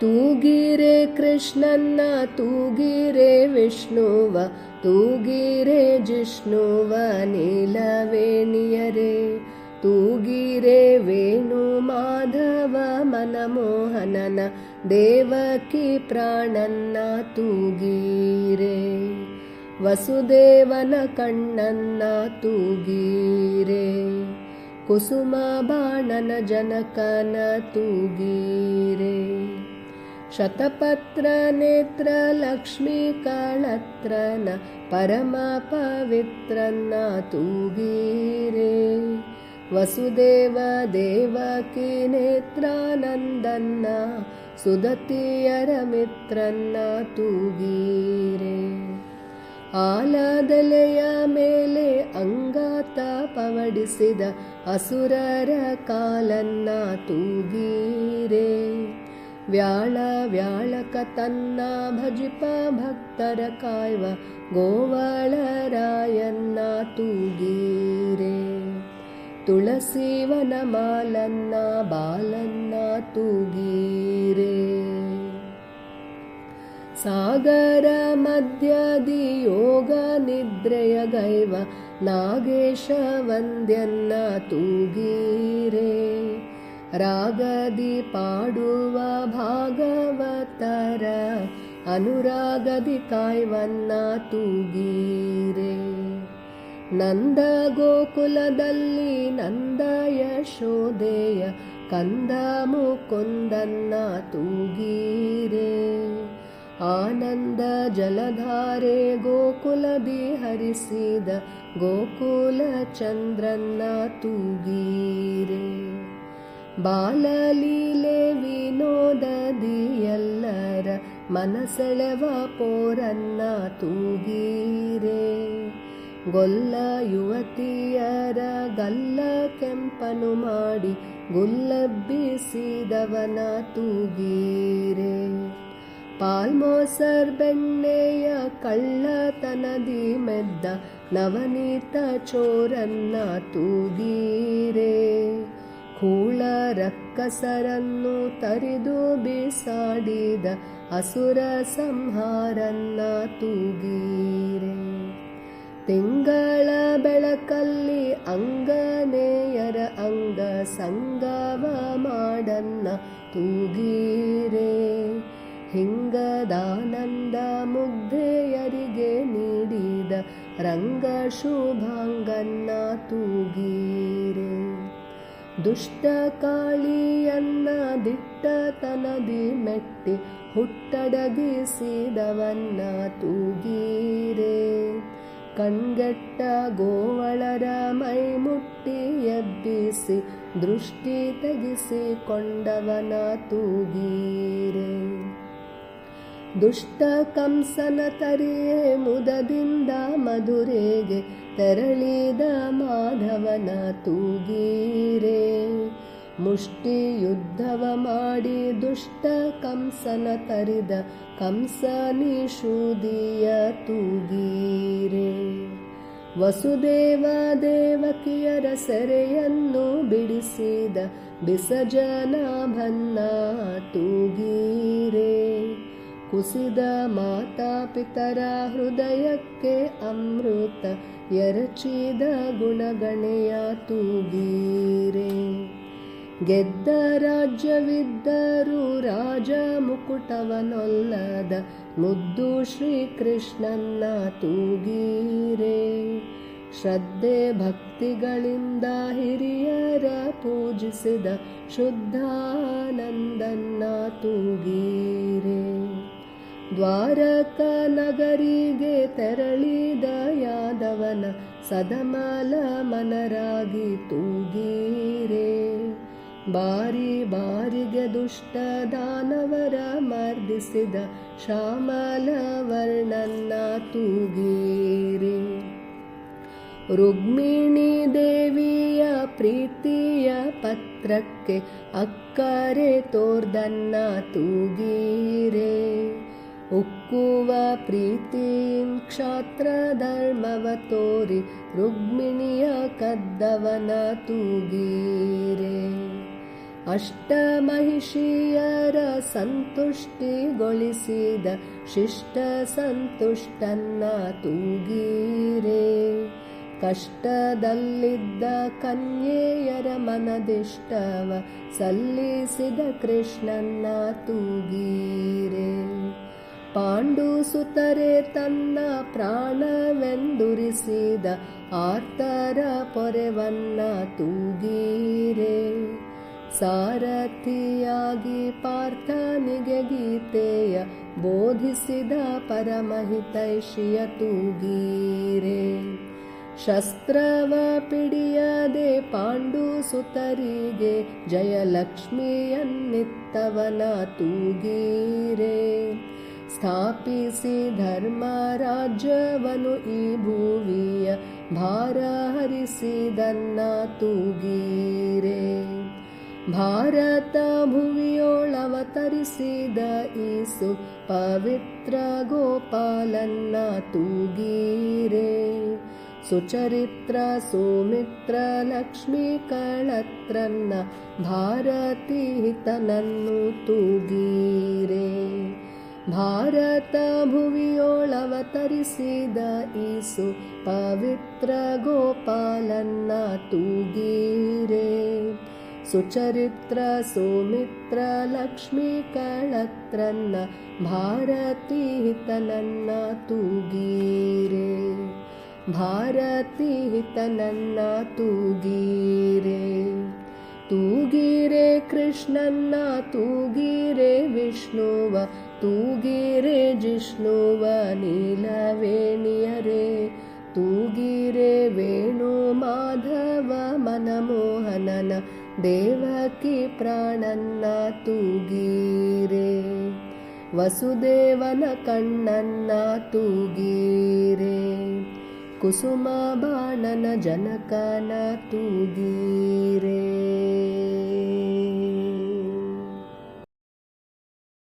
ತೂಗಿರೆ ಕೃಷ್ಣನ್ನ ತೂಗಿರೆ ವಿಷ್ಣುವ ತೂಗಿರೆ ಜಿಷ್ಣುವ ನೀಲವೇಣಿಯರೇ ತೂಗಿರೆ ವೇಣು ಮಾಧವ ಮನಮೋಹನನ ದೇವಕಿ ಪ್ರಾಣನ್ನ ತೂಗಿರೆ ವಸುದೇವನ ಕಣ್ಣನ್ನ ತೂಗಿರೆ ಕುಸುಮ ಬಾಣನ ಜನಕನ ತೂಗಿರೆ ಶತಪತ್ರ ನೇತ್ರ ಲಕ್ಷ್ಮೀ ಕಳತ್ರನ ಪರಮ ಪವಿತ್ರನ್ನ ತೂಗಿರೆ ವಸುದೇವ ದೇವಕಿ ನೇತ್ರಾನಂದನ್ನ ಸುದತಿಯರ ಮಿತ್ರನ್ನ ತೂಗಿರೆ ಆಲದೆಲೆಯ ಮೇಲೆ ಅಂಗಾತ ಪವಡಿಸಿದ ಅಸುರರ ಕಾಲನ್ನ ತೂಗಿರೆ ವ್ಯಾಳ ವ್ಯಾಳಕ ತನ್ನ ಭಜಿಪ ಭಕ್ತರ ಕಾಯ್ವ ಗೋವಳರಾಯನ್ನ ತೂಗಿರೆ ತುಳಸಿವನ ಮಾಲನ್ನ ಬಾಲನ್ನ ತೂಗಿರೆ ಸಾಗರ ಮಧ್ಯದಿ ಯೋಗ ನಿದ್ರೆಯ ಗೈವ ನಾಗೇಶ ವಂದ್ಯನ್ನ ತೂಗಿರೆ ರಾಗದಿ ಪಾಡುವ ಭಾಗವತರ ಅನುರಾಗದಿ ಕಾಯ್ವನ್ನ ತೂಗಿರೆ ನಂದ ಗೋಕುಲದಲ್ಲಿ ನಂದ ಯಶೋದೆಯ ಕಂದ ಮುಕುಂದನ್ನ ತೂಗಿರೆ ಆನಂದ ಜಲಧಾರೆ ಗೋಕುಲದಿ ಹರಿಸಿದ ಗೋಕುಲ ಚಂದ್ರನ್ನ ತೂಗಿರೆ ಬಾಲಲೀಲೆ ವಿನೋದದಿ ಎಲ್ಲರ ಮನಸೆಳೆವ ಪೋರನ್ನ ತೂಗಿರೆ ಗೊಲ್ಲ ಯುವತಿಯರ ಗಲ್ಲ ಕೆಂಪನು ಮಾಡಿ ಗುಲ್ಲೆಬ್ಬಿಸಿದವನ ತೂಗಿರೆ ಪಾಲ್ಮೋಸರ್ ಬೆಣ್ಣೆಯ ಕಳ್ಳತನದಿ ಮೆದ್ದ ನವನೀತ ಚೋರನ್ನ ತೂಗಿರೆ ಕೂಳ ರಕ್ಕಸರನ್ನು ತರಿದು ಬಿಸಾಡಿದ ಅಸುರ ಸಂಹಾರನ್ನ ತೂಗಿರೆ ತಿಂಗಳ ಬೆಳಕಲ್ಲಿ ಅಂಗನೆಯರ ಅಂಗ ಸಂಗವ ಮಾಡನ್ನ ತೂಗಿರೆ ಹಿಂಗದಾನಂದ ಮುಗ್ಧೆಯರಿಗೆ ನೀಡಿದ ರಂಗ ಶುಭಾಂಗನ್ನ ತೂಗಿರೆ ದುಷ್ಟ ಕಾಳಿಯನ್ನ ದಿಟ್ಟತನದಿ ಮೆಟ್ಟಿ ಹುಟ್ಟಡಗಿಸಿದವನ್ನ ತೂಗಿರೆ ಕಣ್ಗೆಟ್ಟ ಗೋವಳರ ಮೈ ಮುಟ್ಟಿ ಎಬ್ಬಿಸಿ ದೃಷ್ಟಿ ತೆಗೆಸಿಕೊಂಡವನ ತೂಗಿರೆ ದುಷ್ಟ ಕಂಸನ ತರಿಯೇ ಮುದದಿಂದ ಮಧುರೆಗೆ ತೆರಳಿದ ಮಾಧವನ ತೂಗಿರೆ ಮುಷ್ಟಿ ಯುದ್ಧವ ಮಾಡಿ ದುಷ್ಟ ಕಂಸನ ತರಿದ ಕಂಸ ನಿಷೂದಿಯ ತೂಗಿರೆ ವಸುದೇವ ದೇವಕಿಯರ ಸೆರೆಯನ್ನು ಬಿಡಿಸಿದ ಬಿಸಜನಾಭನ್ನ ತೂಗಿರೆ ಕುಸಿದ ಮಾತಾ ಪಿತರ ಹೃದಯಕ್ಕೆ ಅಮೃತ ಎರಚಿದ ಗುಣಗಣೆಯ ತೂಗಿರೆ ಗೆದ್ದ ರಾಜ್ಯವಿದ್ದರೂ ರಾಜ ಮುಕುಟವನೊಲ್ಲದ ಮುದ್ದು ಶ್ರೀಕೃಷ್ಣನ್ನ ತೂಗಿರೆ ಶ್ರದ್ಧೆ ಭಕ್ತಿಗಳಿಂದ ಹಿರಿಯರ ಪೂಜಿಸಿದ ಶುದ್ಧಾನಂದನ್ನ ತೂಗಿರೆ ದ್ವಾರಕ ನಗರಿಗೆ ತೆರಳಿದ ಯಾದವನ ಸದಮಲ ಮನರಾಗಿ ತೂಗಿರೆ ಬಾರಿ ಬಾರಿಗೆ ದುಷ್ಟ ದಾನವರ ಮರ್ದಿಸಿದ ಶ್ಯಾಮಲ ವರ್ಣನ್ನ ತೂಗಿರೆ ರುಕ್ಮಿಣಿ ದೇವಿಯ ಪ್ರೀತಿಯ ಪತ್ರಕ್ಕೆ ಅಕ್ಕರೆ ತೋರ್ದನ್ನ ತೂಗಿರೆ ಉಕ್ಕುವ ಪ್ರೀತಿಂ ಕ್ಷಾತ್ರ ಧರ್ಮವ ತೋರಿ ರುಕ್ಮಿಣಿಯ ಕದ್ದವನ ತೂಗಿರೆ ಅಷ್ಟಮಹಿಷಿಯರ ಸಂತುಷ್ಟಿಗೊಳಿಸಿದ ಶಿಷ್ಟ ಸಂತುಷ್ಟನ್ನ ತೂಗೀರೆ. ಕಷ್ಟದಲ್ಲಿದ್ದ ಕನ್ಯೆಯರ ಮನದಿಷ್ಟವ ಸಲ್ಲಿಸಿದ ಕೃಷ್ಣನ್ನ ತೂಗೀರೆ. ಪಾಂಡು ಸುತರೆ ತನ್ನ ಪ್ರಾಣವೆಂದುರಿಸಿದ ಆರ್ತರ ಪೊರೆವನ್ನ ತೂಗೀರೆ. ಸಾರಥಿಯಾಗಿ ಪಾರ್ಥನಿಗೆ ಗೀತೆಯ ಬೋಧಿಸಿದ ಪರಮಹಿತೈಷಿಯ ತೂಗೀರೆ. ಶಸ್ತ್ರವ ಪಿಡಿಯದೆ ಪಾಂಡು ಸುತರಿಗೆ ಜಯಲಕ್ಷ್ಮಿಯನ್ನಿತ್ತವನ ತೂಗೀರೆ. ಸ್ಥಾಪಿಸಿ ಧರ್ಮ ರಾಜ್ಯವನು ಈ ಭುವಿಯ ಭಾರ ಹರಿಸಿದನ್ನ ತೂಗೀರೆ. ಭಾರತ ಭುವಿಯೋಳವತರಿಸಿದ ಈಸು ಪವಿತ್ರ ಗೋಪಾಲನ್ನ ತೂಗೀರೆ. ಸುಚರಿತ್ರ ಸುಮಿತ್ರ ಲಕ್ಷ್ಮೀ ಕಳತ್ರನ್ನ ಭಾರತಿ ಹಿತನನ್ನು ತೂಗೀರೆ. ಭಾರತ ಭುವಿಯೋಳವತರಿಸಿದ ಈಸು ಪವಿತ್ರ ಗೋಪಾಲನ್ನ ತೂಗೀರೆ. ಸುಚರಿತ್ರ ಸುಮಿತ್ರ ಲಕ್ಷ್ಮೀ ಕಳತ್ರನ್ನ ಭಾರತಿ ಹಿತನನ್ನ ತೂಗೀರೆ. ಭಾರತಿ ಹಿತನನ್ನ ತೂಗೀರೆ. ತೂಗೀರೆ ಕೃಷ್ಣನ್ನ ತೂಗೀರೆ ವಿಷ್ಣುವ ತೂಗೀರೆ ಜಿಷ್ಣುವ ನೀಲವೇಣಿಯರೇ. ತೂಗೀರೆ ವೇಣು ಮಾಧವ ಮನಮೋಹನನ ದೇವಕಿ ಪ್ರಾಣನ್ನ ತೂಗೀರೆ. ವಸುದೇವನ ಕಣ್ಣನ್ನ ತೂಗೀರೆ. ಕುಸುಮ ಬಾಣನ ಜನಕನ ತೂಗೀರೆ.